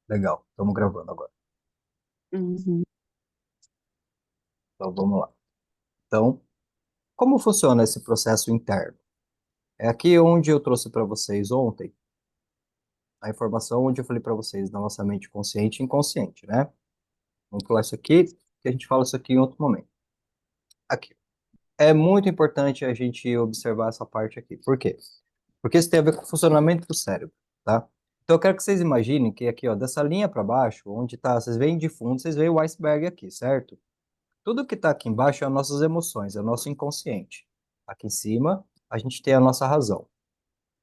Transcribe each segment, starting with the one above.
Legal, estamos gravando agora. Uhum. Então vamos lá. Então, como funciona esse processo interno? É aqui onde eu trouxe para vocês ontem a informação onde eu falei para vocês da nossa mente consciente e inconsciente, né? Vamos pular isso aqui, que a gente fala isso aqui em outro momento. Aqui. É muito importante a gente observar essa parte aqui. Por quê? Porque isso tem a ver com o funcionamento do cérebro, tá? Então eu quero que vocês imaginem que aqui, ó, dessa linha para baixo, onde tá, vocês veem de fundo, vocês veem o iceberg aqui, certo? Tudo que está aqui embaixo é as nossas emoções, é o nosso inconsciente. Aqui em cima, a gente tem a nossa razão.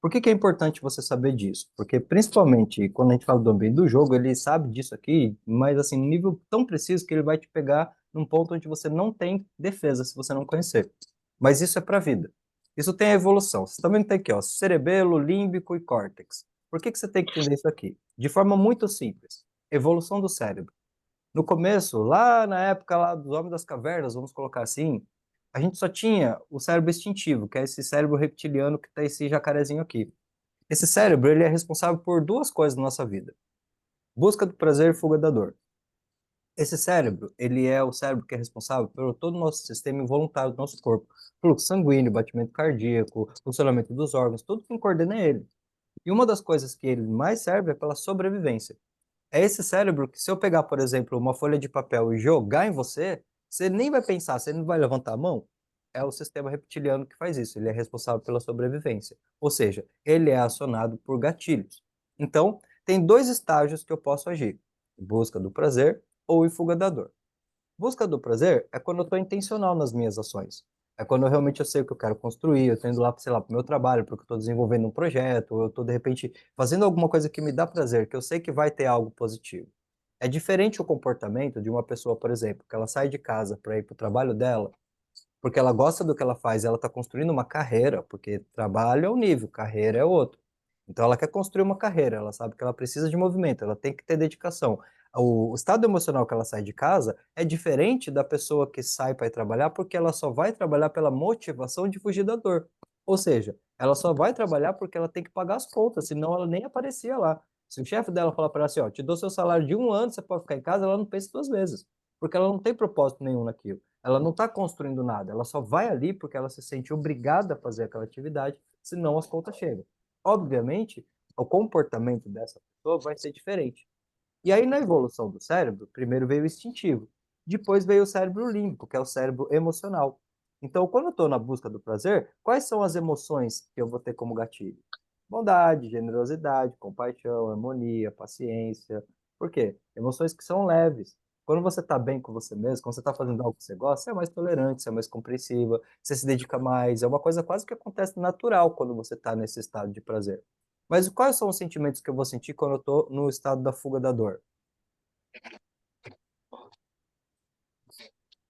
Por que que é importante você saber disso? Porque, principalmente, quando a gente fala do ambiente do jogo, ele sabe disso aqui, mas, assim, num nível tão preciso que ele vai te pegar num ponto onde você não tem defesa, se você não conhecer. Mas isso é para a vida. Isso tem a evolução. Você também tem aqui, ó, cerebelo, límbico e córtex. Por que que você tem que entender isso aqui? De forma muito simples. Evolução do cérebro. No começo, lá na época lá dos homens das cavernas, vamos colocar assim, a gente só tinha o cérebro instintivo, que é esse cérebro reptiliano que está esse jacarezinho aqui. Esse cérebro, ele é responsável por duas coisas na nossa vida: busca do prazer e fuga da dor. Esse cérebro, ele é o cérebro que é responsável por todo o nosso sistema involuntário do nosso corpo. Fluxo sanguíneo, batimento cardíaco, funcionamento dos órgãos, tudo quem coordena é ele. E uma das coisas que ele mais serve é pela sobrevivência. É esse cérebro que, se eu pegar, por exemplo, uma folha de papel e jogar em você, você nem vai pensar, você não vai levantar a mão. É o sistema reptiliano que faz isso. Ele é responsável pela sobrevivência. Ou seja, ele é acionado por gatilhos. Então, tem dois estágios que eu posso agir: busca do prazer ou em fuga da dor. Busca do prazer é quando eu estou intencional nas minhas ações. É quando eu realmente eu sei o que eu quero construir, eu estou indo lá, sei lá, para o meu trabalho, porque eu estou desenvolvendo um projeto, ou eu estou, de repente, fazendo alguma coisa que me dá prazer, que eu sei que vai ter algo positivo. É diferente o comportamento de uma pessoa, por exemplo, que ela sai de casa para ir para o trabalho dela, porque ela gosta do que ela faz, ela está construindo uma carreira, porque trabalho é um nível, carreira é outro. Então ela quer construir uma carreira, ela sabe que ela precisa de movimento, ela tem que ter dedicação. O estado emocional que ela sai de casa é diferente da pessoa que sai para ir trabalhar, porque ela só vai trabalhar pela motivação de fugir da dor. Ou seja, ela só vai trabalhar porque ela tem que pagar as contas, senão ela nem aparecia lá. Se o chefe dela falar para ela assim, ó, te dou seu salário de um ano, você pode ficar em casa, ela não pensa duas vezes, porque ela não tem propósito nenhum naquilo. Ela não está construindo nada, ela só vai ali porque ela se sente obrigada a fazer aquela atividade, senão as contas chegam. Obviamente, o comportamento dessa pessoa vai ser diferente. E aí, na evolução do cérebro, primeiro veio o instintivo, depois veio o cérebro límbico, que é o cérebro emocional. Então, quando eu estou na busca do prazer, quais são as emoções que eu vou ter como gatilho? Bondade, generosidade, compaixão, harmonia, paciência. Por quê? Emoções que são leves. Quando você está bem com você mesmo, quando você está fazendo algo que você gosta, você é mais tolerante, você é mais compreensiva, você se dedica mais. É uma coisa quase que acontece natural quando você está nesse estado de prazer. Mas quais são os sentimentos que eu vou sentir quando eu estou no estado da fuga da dor?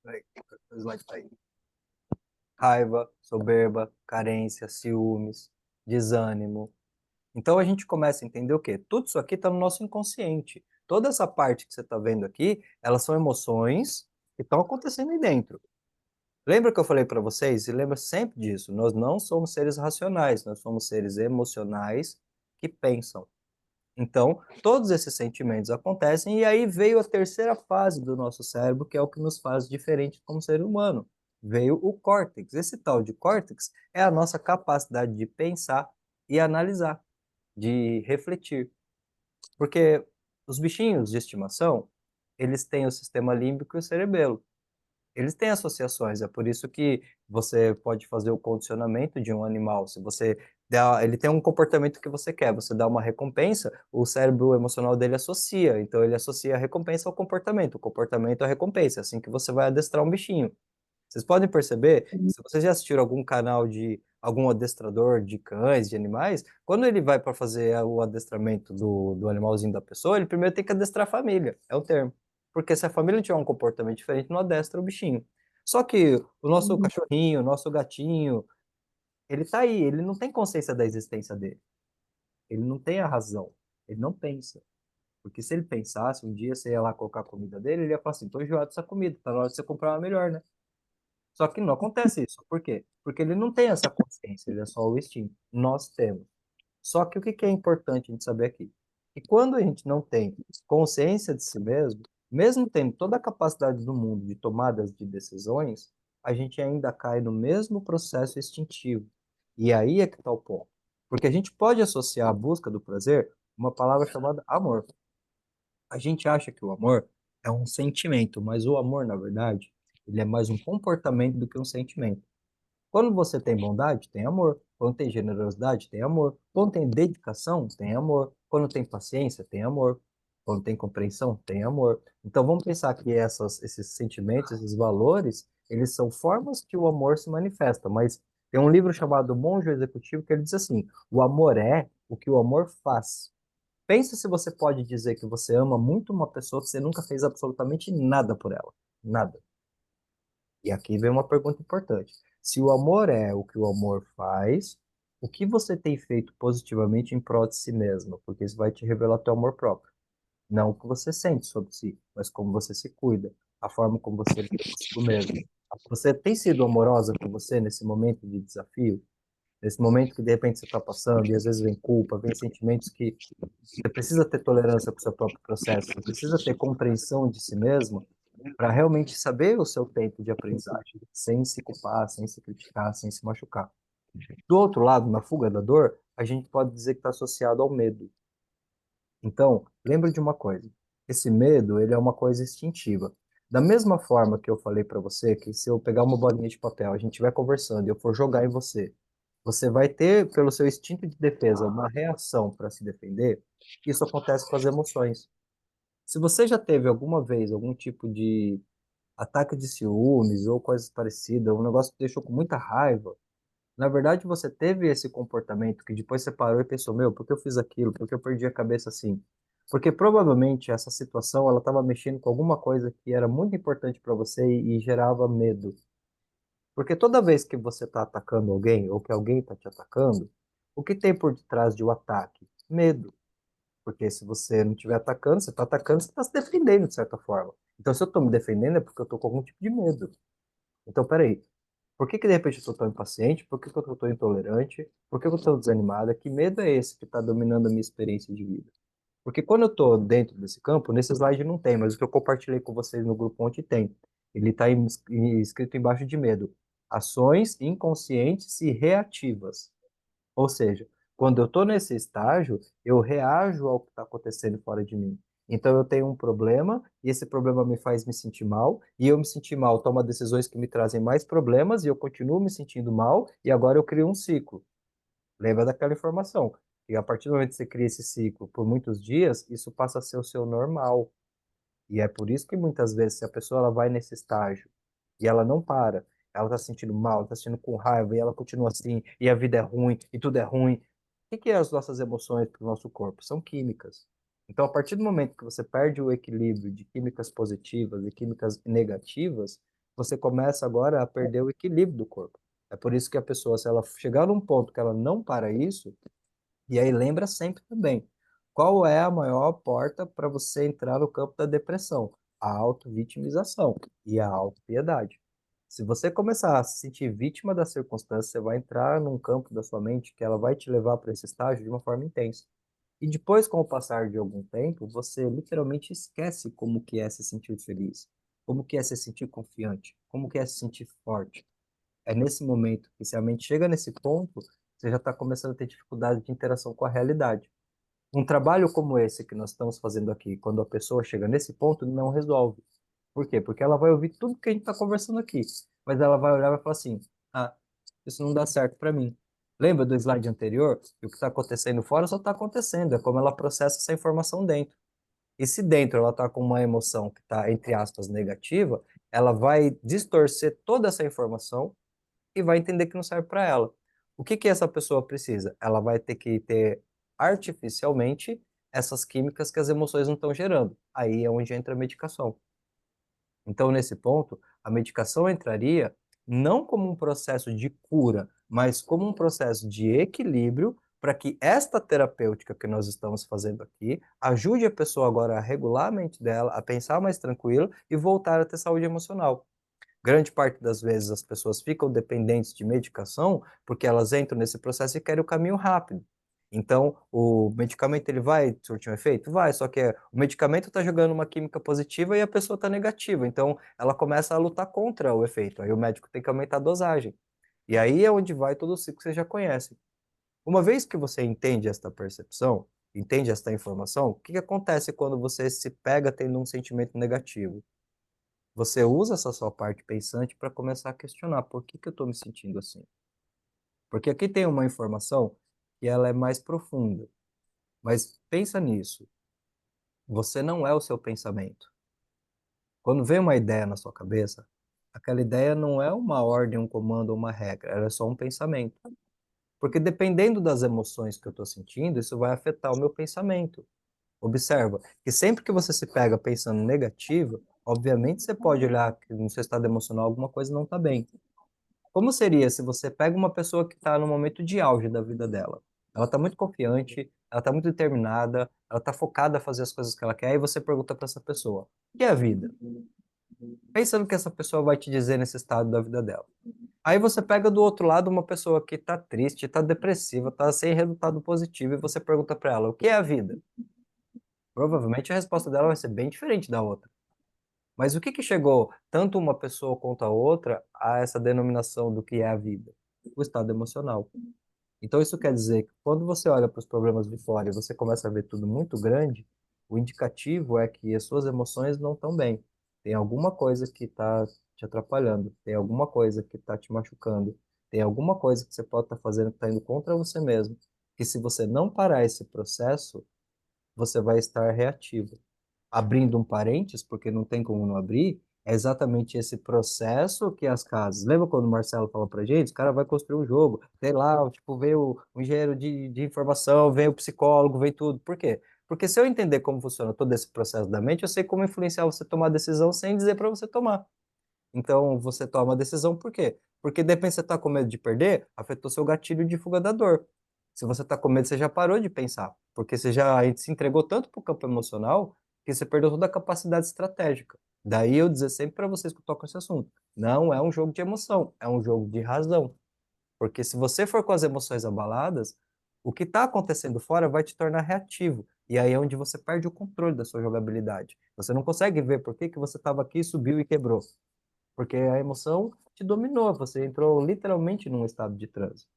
Peraí, o slide tá aí. Raiva, soberba, carência, ciúmes, desânimo. Então a gente começa a entender o quê? Tudo isso aqui está no nosso inconsciente. Toda essa parte que você está vendo aqui, elas são emoções que estão acontecendo aí dentro. Lembra que eu falei para vocês? E lembra sempre disso. Nós não somos seres racionais, nós somos seres emocionais que pensam. Então, todos esses sentimentos acontecem e aí veio a terceira fase do nosso cérebro, que é o que nos faz diferente como ser humano. Veio o córtex. Esse tal de córtex é a nossa capacidade de pensar e analisar, de refletir. Porque os bichinhos de estimação, eles têm o sistema límbico e o cerebelo. Eles têm associações, é por isso que você pode fazer o condicionamento de um animal. Se você dá, ele tem um comportamento que você quer, você dá uma recompensa, o cérebro emocional dele associa. Então ele associa a recompensa ao comportamento, o comportamento à recompensa, é assim que você vai adestrar um bichinho. Vocês podem perceber, se vocês já assistiram algum canal de algum adestrador de cães, de animais, quando ele vai para fazer o adestramento do animalzinho da pessoa, ele primeiro tem que adestrar a família, é o termo. Porque se a família não tiver um comportamento diferente, não adestra o bichinho. Só que o nosso Uhum. cachorrinho, o nosso gatinho, ele tá aí, ele não tem consciência da existência dele. Ele não tem a razão, ele não pensa. Porque se ele pensasse, um dia você ia lá colocar a comida dele, ele ia falar assim, tô enjoado dessa comida, tá na hora de você comprar uma melhor, né? Só que não acontece isso. Por quê? Porque ele não tem essa consciência, ele é só o instinto. Nós temos. Só que o que que é importante a gente saber aqui? E quando a gente não tem consciência de si mesmo, mesmo tendo toda a capacidade do mundo de tomadas de decisões, a gente ainda cai no mesmo processo instintivo. E aí é que está o ponto. Porque a gente pode associar a busca do prazer a uma palavra chamada amor. A gente acha que o amor é um sentimento, mas o amor, na verdade, ele é mais um comportamento do que um sentimento. Quando você tem bondade, tem amor. Quando tem generosidade, tem amor. Quando tem dedicação, tem amor. Quando tem paciência, tem amor. Quando tem compreensão, tem amor. Então vamos pensar que esses sentimentos, esses valores, eles são formas que o amor se manifesta. Mas tem um livro chamado Monge Executivo que ele diz assim: o amor é o que o amor faz. Pensa se você pode dizer que você ama muito uma pessoa que você nunca fez absolutamente nada por ela. Nada. E aqui vem uma pergunta importante. Se o amor é o que o amor faz, o que você tem feito positivamente em prol de si mesmo? Porque isso vai te revelar teu amor próprio. Não o que você sente sobre si, mas como você se cuida, a forma como você lida consigo mesmo. Você tem sido amorosa com você nesse momento de desafio? Nesse momento que de repente você está passando, e às vezes vem culpa, vem sentimentos que você precisa ter tolerância para o seu próprio processo, você precisa ter compreensão de si mesmo para realmente saber o seu tempo de aprendizagem, sem se culpar, sem se criticar, sem se machucar. Do outro lado, na fuga da dor, a gente pode dizer que está associado ao medo. Então, lembre de uma coisa: esse medo, ele é uma coisa instintiva. Da mesma forma que eu falei para você que se eu pegar uma bolinha de papel, a gente estiver conversando e eu for jogar em você, você vai ter, pelo seu instinto de defesa, uma reação para se defender. Isso acontece com as emoções. Se você já teve alguma vez algum tipo de ataque de ciúmes ou coisas parecidas, um negócio que te deixou com muita raiva, na verdade você teve esse comportamento que depois você parou e pensou, meu, por que eu fiz aquilo? Por que eu perdi a cabeça assim? Porque provavelmente essa situação ela estava mexendo com alguma coisa que era muito importante para você e gerava medo. Porque toda vez que você está atacando alguém ou que alguém está te atacando, o que tem por detrás de um ataque? Medo. Porque se você não estiver atacando, você está atacando, você está se defendendo de certa forma. Então, se eu estou me defendendo é porque eu estou com algum tipo de medo. Então, peraí, por que que de repente eu estou tão impaciente? Por que que eu estou tão intolerante? Por que que eu estou desanimada? Que medo é esse que está dominando a minha experiência de vida? Porque quando eu estou dentro desse campo, nesse slide não tem, mas o que eu compartilhei com vocês no grupo ontem tem. Ele está escrito embaixo de medo. Ações inconscientes e reativas. Ou seja, quando eu estou nesse estágio, eu reajo ao que está acontecendo fora de mim. Então eu tenho um problema e esse problema me faz me sentir mal, e eu me sentir mal, tomo decisões que me trazem mais problemas e eu continuo me sentindo mal e agora eu crio um ciclo. Lembra daquela informação? E a partir do momento que você cria esse ciclo por muitos dias, isso passa a ser o seu normal. E é por isso que muitas vezes, se a pessoa ela vai nesse estágio e ela não para, ela está se sentindo mal, está se sentindo com raiva e ela continua assim, e a vida é ruim, e tudo é ruim. O que é as nossas emoções para o nosso corpo? São químicas. Então, a partir do momento que você perde o equilíbrio de químicas positivas e químicas negativas, você começa agora a perder o equilíbrio do corpo. É por isso que a pessoa, se ela chegar num ponto que ela não para isso, e aí lembra sempre também, qual é a maior porta para você entrar no campo da depressão? A auto-vitimização e a auto-piedade. Se você começar a se sentir vítima da circunstância, você vai entrar num campo da sua mente que ela vai te levar para esse estágio de uma forma intensa. E depois, com o passar de algum tempo, você literalmente esquece como que é se sentir feliz, como que é se sentir confiante, como que é se sentir forte. É nesse momento que se a mente chega nesse ponto, você já está começando a ter dificuldade de interação com a realidade. Um trabalho como esse que nós estamos fazendo aqui, quando a pessoa chega nesse ponto, não resolve. Por quê? Porque ela vai ouvir tudo que a gente está conversando aqui, mas ela vai olhar e vai falar assim: ah, isso não dá certo para mim. Lembra do slide anterior? E o que está acontecendo fora só está acontecendo, é como ela processa essa informação dentro. E se dentro ela está com uma emoção que está, entre aspas, negativa, ela vai distorcer toda essa informação e vai entender que não serve para ela. O que que essa pessoa precisa? Ela vai ter que ter artificialmente essas químicas que as emoções não estão gerando. Aí é onde entra a medicação. Então, nesse ponto, a medicação entraria não como um processo de cura, mas como um processo de equilíbrio para que esta terapêutica que nós estamos fazendo aqui ajude a pessoa agora a regular a mente dela, a pensar mais tranquilo e voltar a ter saúde emocional. Grande parte das vezes as pessoas ficam dependentes de medicação porque elas entram nesse processo e querem o caminho rápido. Então, o medicamento ele vai surtir um efeito? Vai, só que o medicamento está jogando uma química positiva e a pessoa está negativa. Então, ela começa a lutar contra o efeito. Aí o médico tem que aumentar a dosagem. E aí é onde vai todo o ciclo que você já conhece. Uma vez que você entende esta percepção, entende esta informação, o que que acontece quando você se pega tendo um sentimento negativo? Você usa essa sua parte pensante para começar a questionar por que que eu estou me sentindo assim. Porque aqui tem uma informação que ela é mais profunda. Mas pensa nisso. Você não é o seu pensamento. Quando vem uma ideia na sua cabeça, aquela ideia não é uma ordem, um comando ou uma regra, ela é só um pensamento. Porque dependendo das emoções que eu estou sentindo, isso vai afetar o meu pensamento. Observa que sempre que você se pega pensando negativo, obviamente você pode olhar que no seu estado emocional alguma coisa não está bem. Como seria se você pega uma pessoa que está no momento de auge da vida dela? Ela está muito confiante, ela está muito determinada, ela está focada a fazer as coisas que ela quer, e você pergunta para essa pessoa: o que é a vida? Pensando que essa pessoa vai te dizer nesse estado da vida dela. Aí você pega do outro lado uma pessoa que está triste, está depressiva, está sem resultado positivo, e você pergunta para ela: o que é a vida? Provavelmente a resposta dela vai ser bem diferente da outra. Mas o que que chegou tanto uma pessoa quanto a outra a essa denominação do que é a vida? O estado emocional. Então, isso quer dizer que quando você olha para os problemas de fora e você começa a ver tudo muito grande, o indicativo é que as suas emoções não estão bem. Tem alguma coisa que está te atrapalhando, tem alguma coisa que está te machucando, tem alguma coisa que você pode estar fazendo que está indo contra você mesmo, que se você não parar esse processo, você vai estar reativo. Abrindo um parênteses, porque não tem como não abrir, é exatamente esse processo que as casas. Lembra quando o Marcelo falou pra gente? O cara vai construir um jogo, tem lá, tipo, vem o engenheiro de informação, vem o psicólogo, vem tudo. Por quê? Porque se eu entender como funciona todo esse processo da mente, eu sei como influenciar você a tomar decisão sem dizer para você tomar. Então, você toma a decisão por quê? Porque de repente você está com medo de perder, afetou seu gatilho de fuga da dor. Se você está com medo, você já parou de pensar, porque você já se entregou tanto para o campo emocional que você perdeu toda a capacidade estratégica. Daí eu dizer sempre para vocês que tocam esse assunto, não é um jogo de emoção, é um jogo de razão. Porque se você for com as emoções abaladas, o que está acontecendo fora vai te tornar reativo. E aí é onde você perde o controle da sua jogabilidade. Você não consegue ver por que que você estava aqui, subiu e quebrou. Porque a emoção te dominou, você entrou literalmente num estado de transe.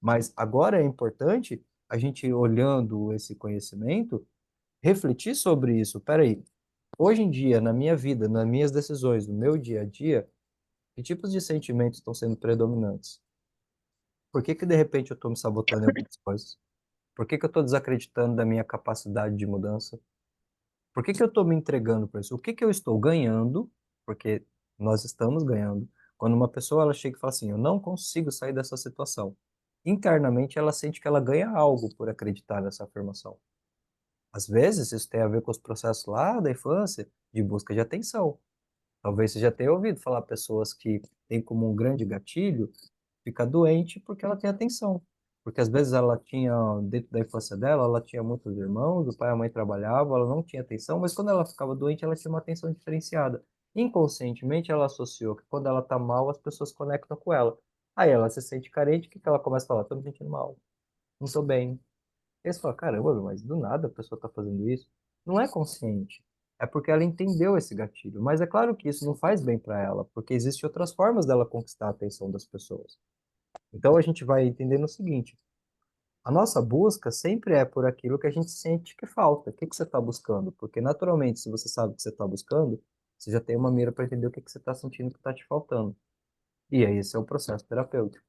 Mas agora é importante a gente, olhando esse conhecimento, refletir sobre isso. Peraí, hoje em dia, na minha vida, nas minhas decisões, no meu dia a dia, que tipos de sentimentos estão sendo predominantes? Por que que de repente eu estou me sabotando em algumas coisas? Por que que eu estou desacreditando da minha capacidade de mudança? Por que que eu estou me entregando para isso? O que que eu estou ganhando? Porque nós estamos ganhando. Quando uma pessoa ela chega e fala assim, eu não consigo sair dessa situação. Internamente ela sente que ela ganha algo por acreditar nessa afirmação. Às vezes isso tem a ver com os processos lá da infância de busca de atenção. Talvez você já tenha ouvido falar pessoas que têm como um grande gatilho ficar doente porque ela tem atenção. Porque às vezes ela tinha, dentro da infância dela, ela tinha muitos irmãos, o pai e a mãe trabalhavam, ela não tinha atenção, mas quando ela ficava doente, ela tinha uma atenção diferenciada. Inconscientemente, ela associou que quando ela está mal, as pessoas conectam com ela. Aí ela se sente carente, o que que ela começa a falar? Estou me sentindo mal, não estou bem. Aí você fala, caramba, meu, mas do nada a pessoa está fazendo isso. Não é consciente. É porque ela entendeu esse gatilho. Mas é claro que isso não faz bem para ela, porque existem outras formas dela conquistar a atenção das pessoas. Então a gente vai entendendo o seguinte: a nossa busca sempre é por aquilo que a gente sente que falta. O que que você está buscando? Porque naturalmente, se você sabe o que você está buscando, você já tem uma mira para entender o que que você está sentindo que está te faltando. E aí esse é o processo terapêutico.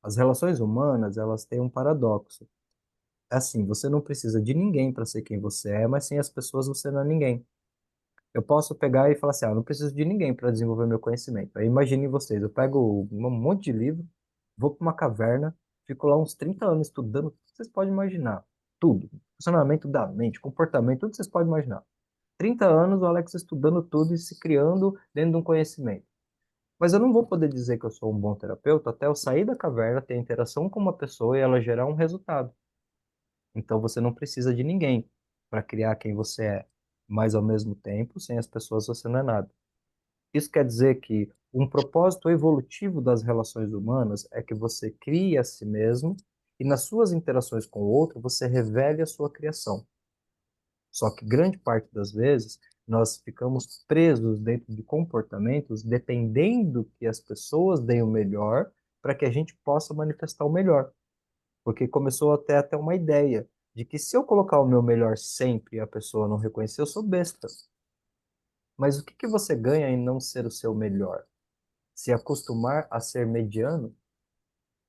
As relações humanas, elas têm um paradoxo. É assim, você não precisa de ninguém para ser quem você é, mas sem as pessoas você não é ninguém. Eu posso pegar e falar assim, ah, eu não preciso de ninguém para desenvolver meu conhecimento. Aí imaginem vocês, eu pego um monte de livro, vou para uma caverna, fico lá uns 30 anos estudando tudo que vocês podem imaginar. Tudo. Funcionamento da mente, comportamento, tudo que vocês podem imaginar. 30 anos o Alex estudando tudo e se criando dentro de um conhecimento. Mas eu não vou poder dizer que eu sou um bom terapeuta até eu sair da caverna, ter interação com uma pessoa e ela gerar um resultado. Então você não precisa de ninguém para criar quem você é, mas ao mesmo tempo, sem as pessoas você não é nada. Isso quer dizer que um propósito evolutivo das relações humanas é que você crie a si mesmo e nas suas interações com o outro você revele a sua criação. Só que grande parte das vezes nós ficamos presos dentro de comportamentos dependendo que as pessoas deem o melhor para que a gente possa manifestar o melhor. Porque começou até uma ideia de que se eu colocar o meu melhor sempre e a pessoa não reconhecer, eu sou besta. Mas o que que você ganha em não ser o seu melhor? Se acostumar a ser mediano,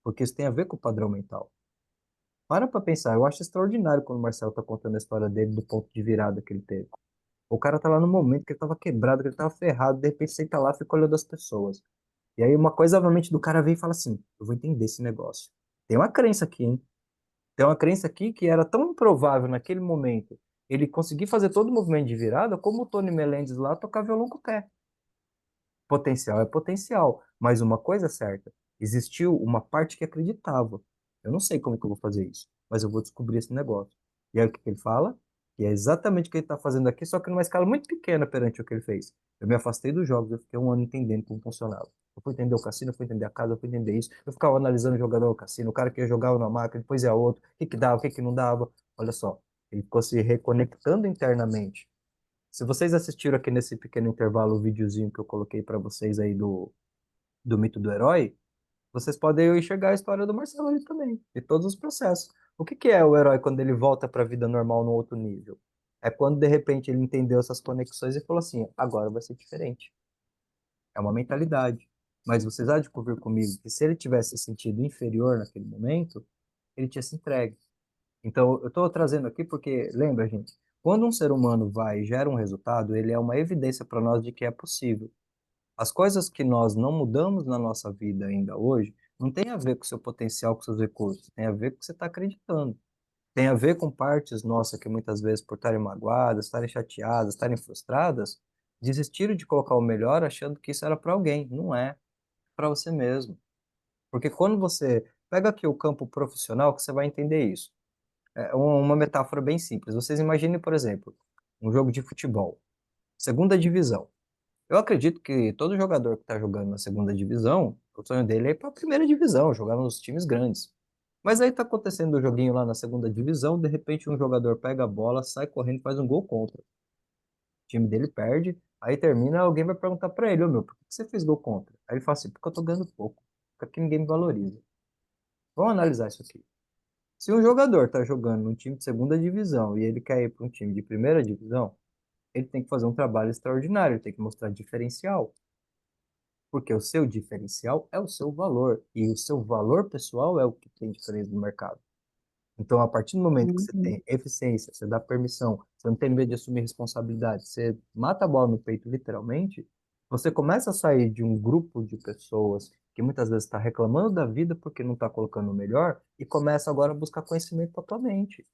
porque isso tem a ver com o padrão mental. Para pensar, eu acho extraordinário quando o Marcelo tá contando a história dele do ponto de virada que ele teve. O cara tá lá no momento que ele tava quebrado, que ele tava ferrado, de repente senta lá e fica olhando as pessoas. E aí uma coisa, obviamente, do cara vem e fala assim, eu vou entender esse negócio. Tem uma crença aqui, hein? Tem uma crença aqui que era tão improvável naquele momento ele conseguir fazer todo o movimento de virada como o Tony Melendez lá tocar violão com o pé. Potencial é potencial, mas uma coisa é certa, existiu uma parte que acreditava. Eu não sei como que eu vou fazer isso, mas eu vou descobrir esse negócio. E aí o que que ele fala? Que é exatamente o que ele está fazendo aqui, só que numa escala muito pequena perante o que ele fez. Eu me afastei dos jogos, eu fiquei um ano entendendo como funcionava. Eu fui entender o cassino, eu fui entender a casa, eu fui entender isso. Eu ficava analisando o jogador do cassino, o cara que jogava na máquina, depois ia outro, o que que dava, o que que não dava. Olha só, ele ficou se reconectando internamente. Se vocês assistiram aqui nesse pequeno intervalo o videozinho que eu coloquei para vocês aí do mito do herói, vocês podem enxergar a história do Marcelo ali também, de todos os processos. O que que é o herói quando ele volta para a vida normal no outro nível? É quando de repente ele entendeu essas conexões e falou assim: agora vai ser diferente. É uma mentalidade. Mas vocês há de convir comigo que se ele tivesse se sentido inferior naquele momento, ele tinha se entregue. Então, eu estou trazendo aqui porque, lembra, gente, quando um ser humano vai e gera um resultado, ele é uma evidência para nós de que é possível. As coisas que nós não mudamos na nossa vida ainda hoje, não tem a ver com o seu potencial, com seus recursos, tem a ver com o que você está acreditando. Tem a ver com partes nossas que muitas vezes, por estarem magoadas, estarem chateadas, estarem frustradas, desistiram de colocar o melhor achando que isso era para alguém. Não é, para você mesmo. Porque quando você pega aqui o campo profissional, que você vai entender isso. É uma metáfora bem simples. Vocês imaginem, por exemplo, um jogo de futebol, segunda divisão. Eu acredito que todo jogador que está jogando na segunda divisão, o sonho dele é ir para a primeira divisão, jogar nos times grandes. Mas aí está acontecendo o joguinho lá na segunda divisão, de repente um jogador pega a bola, sai correndo e faz um gol contra. O time dele perde, aí termina, alguém vai perguntar para ele, ô meu, por que você fez gol contra? Aí ele fala assim, porque eu tô ganhando pouco, porque aqui ninguém me valoriza. Vamos analisar isso aqui. Se um jogador está jogando num time de segunda divisão e ele quer ir para um time de primeira divisão, ele tem que fazer um trabalho extraordinário, ele tem que mostrar diferencial, porque o seu diferencial é o seu valor e o seu valor pessoal é o que tem diferença no mercado. Então, a partir do momento que você Uhum. tem eficiência, você dá permissão, você não tem medo de assumir responsabilidade, você mata a bola no peito, literalmente, você começa a sair de um grupo de pessoas que muitas vezes está reclamando da vida porque não está colocando o melhor e começa agora a buscar conhecimento para tua mente.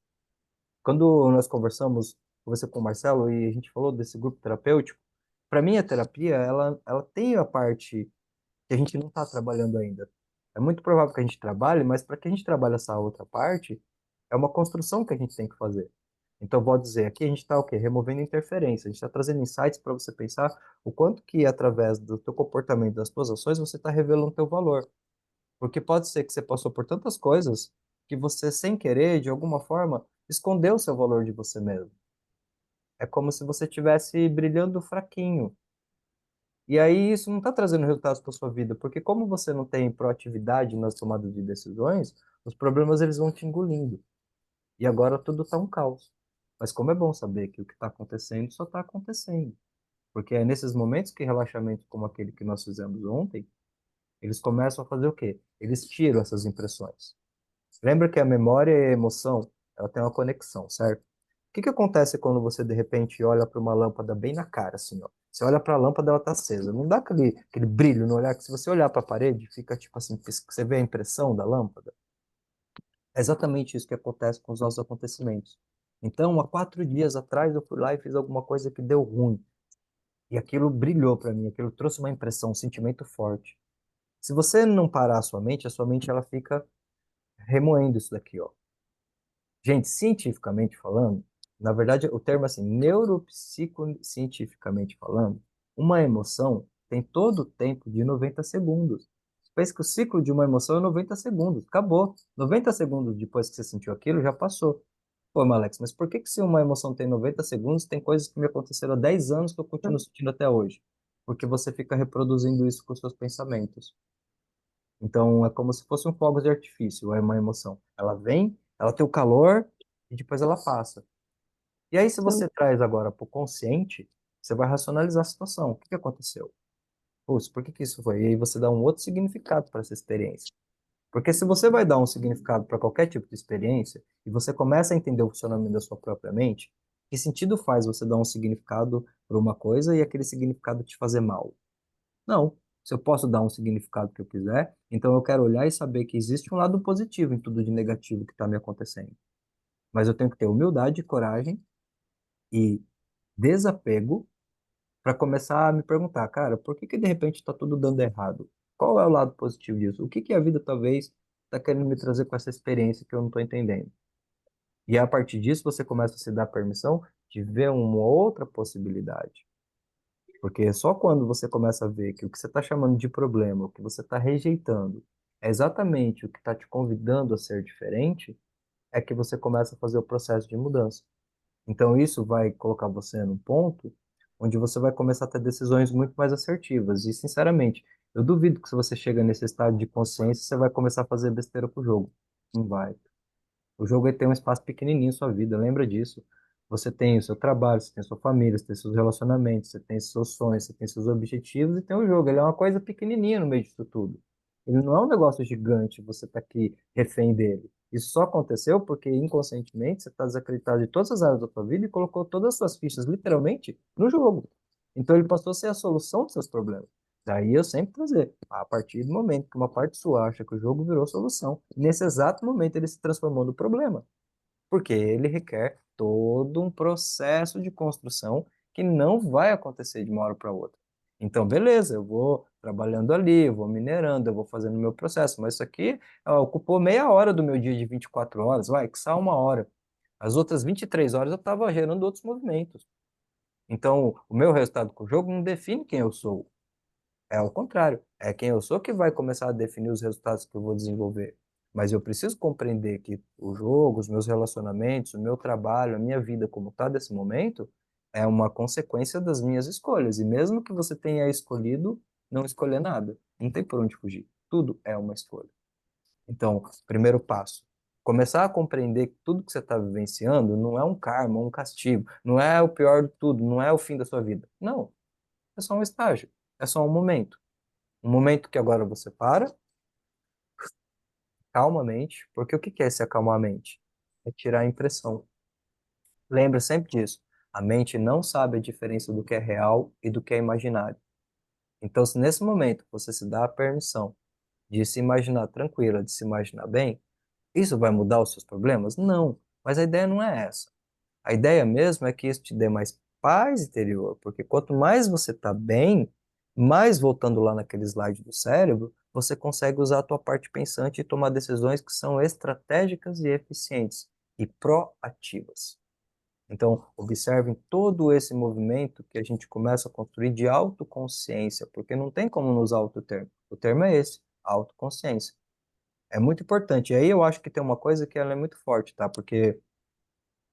Quando nós conversamos, conversei com o Marcelo e a gente falou desse grupo terapêutico, para mim a terapia, ela tem a parte que a gente não está trabalhando ainda. É muito provável que a gente trabalhe, mas para que a gente trabalhe essa outra parte, é uma construção que a gente tem que fazer. Então, vou dizer, aqui a gente está o quê? Removendo interferência. A gente está trazendo insights para você pensar o quanto que, através do teu comportamento, das tuas ações, você está revelando o teu valor. Porque pode ser que você passou por tantas coisas que você, sem querer, de alguma forma, escondeu o seu valor de você mesmo. É como se você estivesse brilhando fraquinho. E aí isso não está trazendo resultados para sua vida, porque como você não tem proatividade nas tomadas de decisões, os problemas eles vão te engolindo. E agora tudo está um caos. Mas como é bom saber que o que está acontecendo só está acontecendo. Porque é nesses momentos que relaxamentos como aquele que nós fizemos ontem, eles começam a fazer o quê? Eles tiram essas impressões. Lembra que a memória e a emoção, ela tem uma conexão, certo? O que que acontece quando você, de repente, olha para uma lâmpada bem na cara, assim, ó? Você olha para a lâmpada, ela tá acesa. Não dá aquele brilho no olhar, que se você olhar para a parede, fica tipo assim, você vê a impressão da lâmpada. É exatamente isso que acontece com os nossos acontecimentos. Então, há 4 dias atrás, eu fui lá e fiz alguma coisa que deu ruim. E aquilo brilhou para mim, aquilo trouxe uma impressão, um sentimento forte. Se você não parar a sua mente ela fica remoendo isso daqui, ó. Gente, cientificamente falando, na verdade, o termo assim, neuropsicocientificamente falando, uma emoção tem todo o tempo de 90 segundos. Pensa que o ciclo de uma emoção é 90 segundos. Acabou. 90 segundos depois que você sentiu aquilo, já passou. Pô, Alex, mas por que que se uma emoção tem 90 segundos, tem coisas que me aconteceram há 10 anos que eu continuo sentindo até hoje? Porque você fica reproduzindo isso com os seus pensamentos. Então, é como se fosse um fogo de artifício, é uma emoção. Ela vem, ela tem o calor e depois ela passa. E aí, se Então, você traz agora para o consciente, você vai racionalizar a situação. O que que aconteceu? Putz, por que que isso foi? E aí você dá um outro significado para essa experiência. Porque se você vai dar um significado para qualquer tipo de experiência e você começa a entender o funcionamento da sua própria mente, que sentido faz você dar um significado para uma coisa e aquele significado te fazer mal? Não. Se eu posso dar um significado que eu quiser, então eu quero olhar e saber que existe um lado positivo em tudo de negativo que está me acontecendo. Mas eu tenho que ter humildade, coragem e desapego para começar a me perguntar, cara, por que que de repente está tudo dando errado? Qual é o lado positivo disso? O que que a vida talvez está querendo me trazer com essa experiência que eu não estou entendendo? E a partir disso você começa a se dar permissão de ver uma outra possibilidade. Porque é só quando você começa a ver que o que você está chamando de problema, o que você está rejeitando, é exatamente o que está te convidando a ser diferente, é que você começa a fazer o processo de mudança. Então, isso vai colocar você num ponto onde você vai começar a ter decisões muito mais assertivas. E, sinceramente, eu duvido que se você chega nesse estado de consciência, você vai começar a fazer besteira com o jogo. Não vai. O jogo ele tem um espaço pequenininho em sua vida, lembra disso. Você tem o seu trabalho, você tem a sua família, você tem seus relacionamentos, você tem seus sonhos, você tem seus objetivos e tem o jogo. Ele é uma coisa pequenininha no meio disso tudo. Ele não é um negócio gigante, você tá aqui refém dele. Isso só aconteceu porque inconscientemente você está desacreditado de todas as áreas da sua vida e colocou todas as suas fichas, literalmente, no jogo. Então ele passou a ser a solução dos seus problemas. Daí eu sempre trazer, a partir do momento que uma parte sua acha que o jogo virou solução, nesse exato momento ele se transformou no problema, porque ele requer todo um processo de construção que não vai acontecer de uma hora para outra. Então, beleza, eu vou trabalhando ali, eu vou minerando, eu vou fazendo o meu processo, mas isso aqui ocupou meia hora do meu dia de 24 horas, vai, que só uma hora. As outras 23 horas eu estava gerando outros movimentos. Então, o meu resultado com o jogo não define quem eu sou. É ao contrário, é quem eu sou que vai começar a definir os resultados que eu vou desenvolver. Mas eu preciso compreender que o jogo, os meus relacionamentos, o meu trabalho, a minha vida como está nesse momento, é uma consequência das minhas escolhas. E mesmo que você tenha escolhido não escolher nada, não tem por onde fugir. Tudo é uma escolha. Então, primeiro passo, começar a compreender que tudo que você está vivenciando não é um karma, um castigo, não é o pior de tudo, não é o fim da sua vida. Não, é só um estágio, é só um momento. Um momento que agora você para, calma a mente, porque o que que é se acalmar a mente? É tirar a impressão. Lembra sempre disso. A mente não sabe a diferença do que é real e do que é imaginário. Então, se nesse momento você se dá a permissão de se imaginar tranquila, de se imaginar bem, isso vai mudar os seus problemas? Não. Mas a ideia não é essa. A ideia mesmo é que isso te dê mais paz interior, porque quanto mais você está bem, mais voltando lá naquele slide do cérebro, você consegue usar a tua parte pensante e tomar decisões que são estratégicas e eficientes e proativas. Então, observem todo esse movimento que a gente começa a construir de autoconsciência, porque não tem como não usar outro termo. O termo é esse, autoconsciência. É muito importante. E aí eu acho que tem uma coisa que ela é muito forte, tá? Porque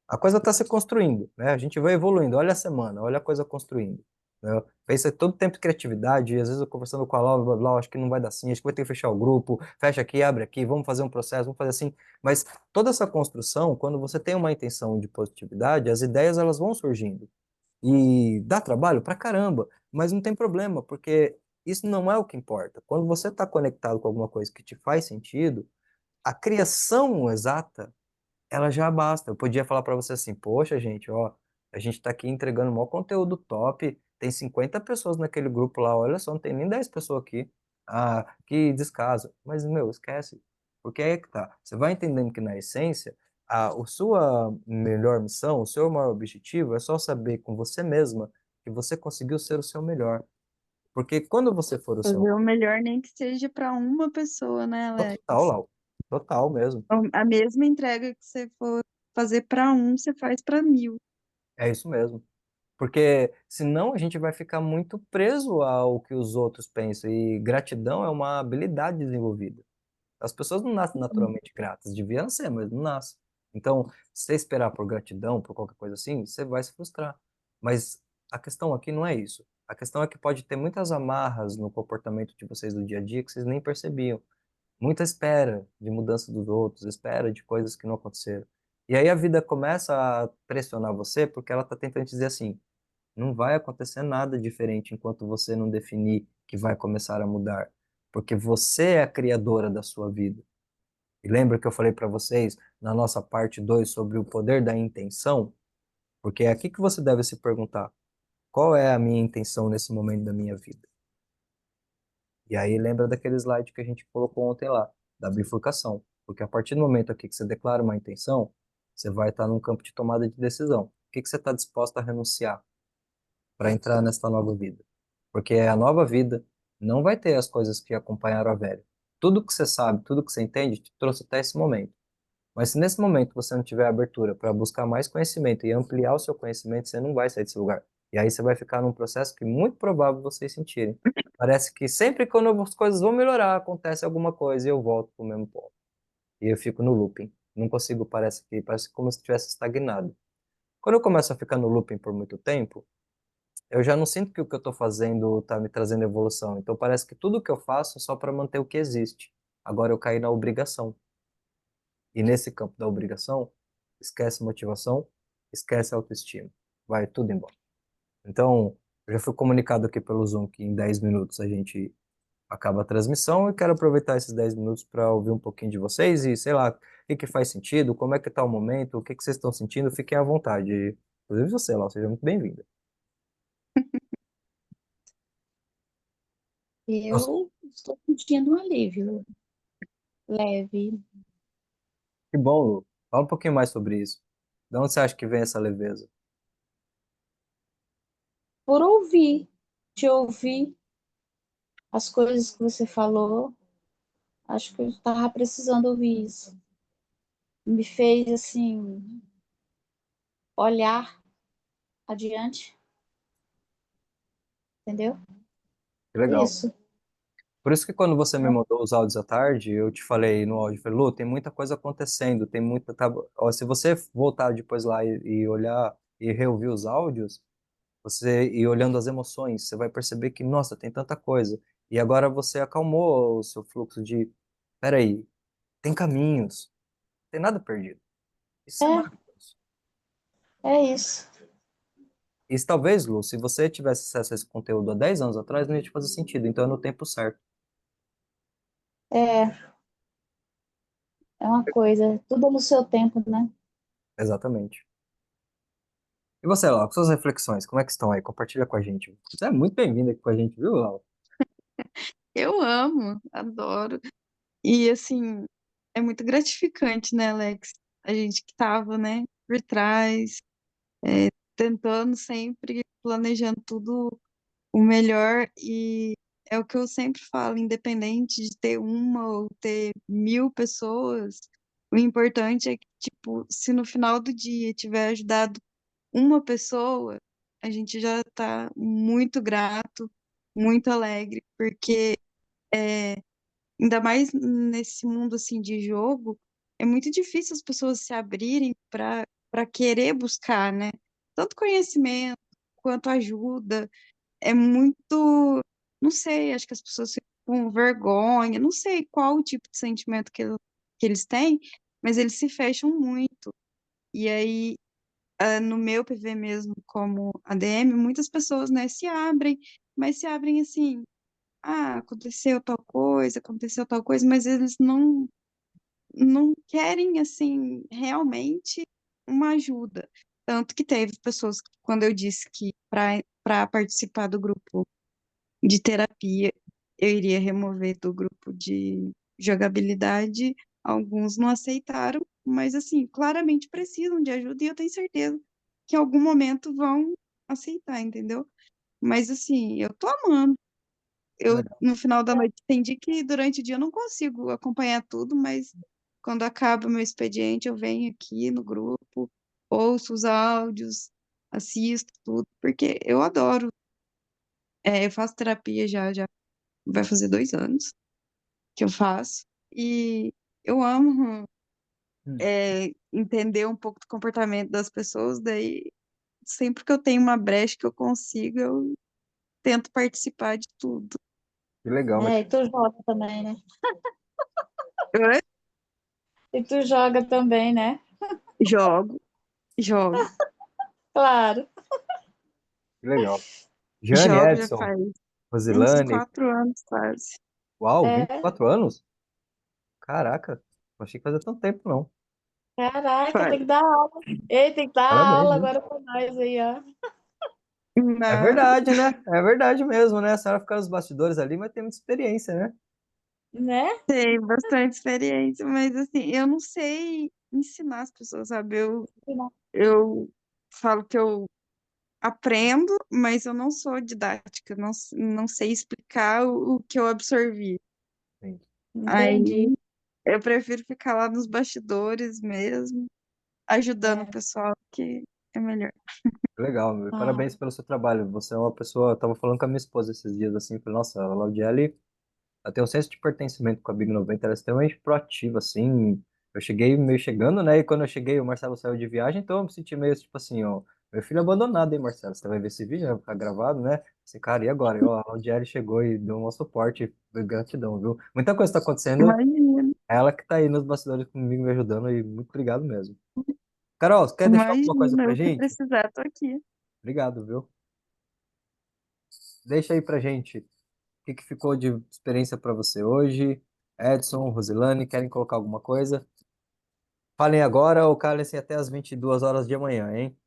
a coisa está se construindo, né? A gente vai evoluindo. Olha a semana, olha a coisa construindo. Né? Pensa todo tempo de criatividade, e às vezes eu conversando com a Laura, blá, blá, blá, acho que não vai dar assim, acho que vai ter que fechar o grupo, fecha aqui, abre aqui, vamos fazer um processo, vamos fazer assim. Mas toda essa construção, quando você tem uma intenção de positividade, as ideias elas vão surgindo. E dá trabalho pra caramba, mas não tem problema, porque isso não é o que importa. Quando você está conectado com alguma coisa que te faz sentido, a criação exata ela já basta. Eu podia falar para você assim, poxa, gente, ó, a gente tá aqui entregando um maior conteúdo top, tem 50 pessoas naquele grupo lá, olha só, não tem nem 10 pessoas aqui. Ah, que descaso. Mas, meu, esquece. Porque aí é que tá. Você vai entendendo que, na essência, a sua melhor missão, o seu maior objetivo é só saber com você mesma que você conseguiu ser o seu melhor. Porque quando você for o seu fazer o melhor nem que seja para uma pessoa, né, Alex? total, Lau, total mesmo. Então, a mesma entrega que você for fazer para um, você faz para 1000. É isso mesmo. Porque senão a gente vai ficar muito preso ao que os outros pensam. E gratidão é uma habilidade desenvolvida. As pessoas não nascem naturalmente gratas, deviam ser, mas não nascem. Então, se você esperar por gratidão, por qualquer coisa assim, você vai se frustrar. Mas a questão aqui não é isso. A questão é que pode ter muitas amarras no comportamento de vocês do dia a dia que vocês nem percebiam. Muita espera de mudança dos outros, espera de coisas que não aconteceram. E aí a vida começa a pressionar você porque ela está tentando dizer assim: não vai acontecer nada diferente enquanto você não definir que vai começar a mudar, porque você é a criadora da sua vida. E lembra que eu falei para vocês na nossa parte 2 sobre o poder da intenção? Porque é aqui que você deve se perguntar: qual é a minha intenção nesse momento da minha vida? E aí lembra daquele slide que a gente colocou ontem lá, da bifurcação. Porque a partir do momento aqui que você declara uma intenção, você vai estar num campo de tomada de decisão. O que que você está disposto a renunciar para entrar nessa nova vida? Porque a nova vida não vai ter as coisas que acompanharam a velha. Tudo que você sabe, tudo que você entende, te trouxe até esse momento. Mas se nesse momento você não tiver abertura para buscar mais conhecimento e ampliar o seu conhecimento, você não vai sair desse lugar. E aí você vai ficar num processo que é muito provável vocês sentirem. Parece que sempre quando as coisas vão melhorar, acontece alguma coisa e eu volto para o mesmo ponto. E eu fico no looping. Não consigo, parece como se estivesse estagnado. Quando eu começo a ficar no looping por muito tempo, eu já não sinto que o que eu estou fazendo está me trazendo evolução. Então parece que tudo que eu faço é só para manter o que existe. Agora eu caí na obrigação. E nesse campo da obrigação, esquece motivação, esquece autoestima. Vai tudo embora. Então, eu já fui comunicado aqui pelo Zoom que em 10 minutos a gente acaba a transmissão e quero aproveitar esses 10 minutos para ouvir um pouquinho de vocês e, sei lá, o que que faz sentido, como é que está o momento, o que que vocês estão sentindo, fiquem à vontade. Inclusive você, lá, seja muito bem-vinda. Nossa, Eu estou sentindo um alívio leve que bom, Lu. Fala um pouquinho mais sobre isso. De onde você acha que vem essa leveza? por ouvir, te ouvir as coisas que você falou. Acho que eu estava precisando ouvir isso. Me fez assim olhar adiante, entendeu? Que Por legal. isso. Por isso que quando você me mandou os áudios à tarde, eu te falei no áudio, falei, Lu, tem muita coisa acontecendo, tem muita... Ó, se você voltar depois lá e olhar e reouvir os áudios, você e olhando as emoções, você vai perceber que, nossa, tem tanta coisa. E agora você acalmou o seu fluxo de, peraí, tem caminhos, tem nada perdido. Isso é É, maravilhoso. é isso. Isso talvez, Lu, se você tivesse acesso a esse conteúdo há 10 anos atrás, não ia te fazer sentido. Então é no tempo certo. É, é uma coisa, tudo no seu tempo, né? Exatamente. E você, Laura, com suas reflexões, como é que estão aí? Compartilha com a gente. Você é muito bem-vindo aqui com a gente, viu, Laura? Eu amo, adoro. E assim, é muito gratificante, né, Alex? A gente que tava, né, por trás, tentando sempre, planejando tudo o melhor. E é o que eu sempre falo, independente de ter uma ou ter 1.000 pessoas, o importante é que, tipo, se no final do dia tiver ajudado uma pessoa, a gente já tá muito grato, muito alegre, porque ainda mais nesse mundo assim de jogo, é muito difícil as pessoas se abrirem para querer buscar, né? Tanto conhecimento quanto ajuda. É muito, não sei, acho que as pessoas ficam com vergonha, não sei qual o tipo de sentimento que eles têm, mas eles se fecham muito. E aí, no meu PV mesmo, como ADM, muitas pessoas, né, se abrem, mas se abrem assim, ah, aconteceu tal coisa, mas eles não querem, assim, realmente uma ajuda. Tanto que teve pessoas que, quando eu disse que para participar do grupo de terapia eu iria remover do grupo de jogabilidade, alguns não aceitaram, mas, assim, claramente precisam de ajuda e eu tenho certeza que em algum momento vão aceitar, entendeu? Mas, assim, eu tô amando. Que Eu, legal. no final da noite, entendi que durante o dia eu não consigo acompanhar tudo, mas quando acaba o meu expediente, eu venho aqui no grupo, ouço os áudios, assisto tudo, porque eu adoro. Eu faço terapia já vai fazer 2 anos que eu faço, e eu amo Hum, entender um pouco do comportamento das pessoas, daí sempre que eu tenho uma brecha que eu consigo, eu tento participar de tudo. que legal, mas É, e tu joga também, né? Eu E tu joga também, né? jogo, jogo, Claro. que legal. Jane, jogo já Edson, faz uns Rosilane, 4 anos quase. uau, É. 24 anos? Caraca, não achei que fazia tanto tempo, não. Caraca, Faz. tem que dar aula. Ei, tem que dar Parabéns, aula viu? agora pra nós aí, ó. É Não, verdade, né? É verdade mesmo, né? A senhora fica nos bastidores ali, mas tem muita experiência, né? Né? tenho bastante experiência, mas assim, eu não sei ensinar as pessoas, sabe? Eu falo que eu aprendo, mas eu não sou didática, não sei explicar o que eu absorvi. Sim, Entendi. Aí eu prefiro ficar lá nos bastidores mesmo, ajudando o É. pessoal, que é melhor. legal, meu. Ah, Parabéns pelo seu trabalho. Você é uma pessoa. Eu tava falando com a minha esposa esses dias assim, falei, nossa, a Laudiele, ela tem um senso de pertencimento com a Big 90, ela é extremamente proativa, assim. Eu cheguei meio chegando, né? E quando eu cheguei, o Marcelo saiu de viagem, então eu me senti meio tipo assim, ó. Meu filho abandonado, hein, Marcelo? Você vai ver esse vídeo, né? Vai ficar gravado, né? Esse cara, e agora? Eu, a Laudiele chegou e deu um suporte, gratidão, viu? Muita coisa tá acontecendo. Imagina, Ela que tá aí nos bastidores comigo me ajudando e muito obrigado mesmo. Carol, você quer deixar alguma coisa imagina, pra o que gente? precisar, tô aqui. Obrigado, viu? Deixa aí pra gente o que que ficou de experiência pra você hoje. Edson, Rosilane, querem colocar alguma coisa? Falem agora ou calem-se até as 22 horas de amanhã, hein?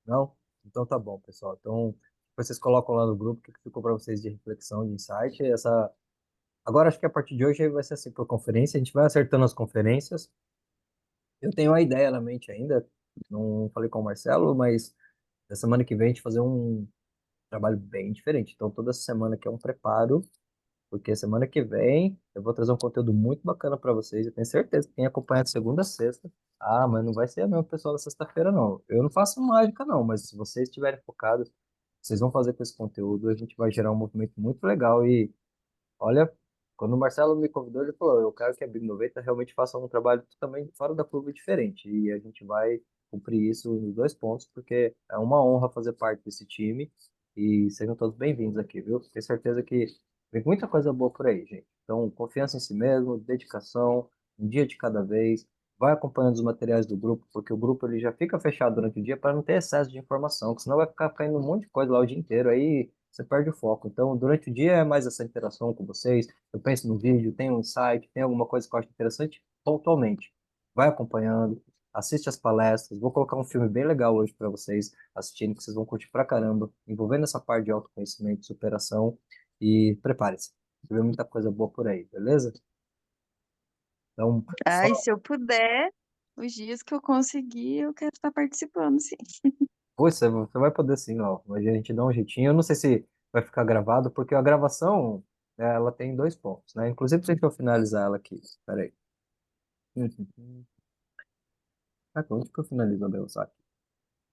Não? Então tá bom, pessoal. Então, depois vocês colocam lá no grupo o que que ficou pra vocês de reflexão, de insight. Agora acho que a partir de hoje vai ser assim por conferência, a gente vai acertando as conferências. Eu tenho uma ideia na mente ainda, não falei com o Marcelo, mas na semana que vem a gente fazer um trabalho bem diferente. Então, toda semana aqui é um preparo, porque semana que vem eu vou trazer um conteúdo muito bacana para vocês. Eu tenho certeza que quem acompanha de segunda a sexta. Ah, mas não vai ser a mesma pessoa na sexta-feira, não. Eu não faço mágica, não, mas se vocês estiverem focados, vocês vão fazer com esse conteúdo, a gente vai gerar um movimento muito legal. E olha, quando o Marcelo me convidou, ele falou: eu quero que a Big 90 realmente faça um trabalho também fora da curva diferente. E a gente vai cumprir isso nos dois pontos, porque é uma honra fazer parte desse time. E sejam todos bem-vindos aqui, viu? Tenho certeza que vem muita coisa boa por aí, gente. Então, confiança em si mesmo, dedicação, um dia de cada vez. Vai acompanhando os materiais do grupo, porque o grupo ele já fica fechado durante o dia para não ter excesso de informação, que senão vai ficar caindo um monte de coisa lá o dia inteiro. Aí você perde o foco. Então, durante o dia é mais essa interação com vocês. Eu penso no vídeo, tem um insight, tem alguma coisa que eu acho interessante, pontualmente. Vai acompanhando, assiste as palestras. Vou colocar um filme bem legal hoje para vocês assistirem, que vocês vão curtir pra caramba, envolvendo essa parte de autoconhecimento, superação. E prepare-se. Vai ver muita coisa boa por aí, beleza? Então, Ai, só. se eu puder, os dias que eu conseguir, eu quero estar participando, sim. Pois, você vai poder sim, ó. A gente dá um jeitinho. Eu não sei se vai ficar gravado, porque a gravação, né, ela tem dois pontos, né? Inclusive, deixa eu finalizar ela aqui. Peraí. Uhum. Ah, onde que eu finalizo a gravação?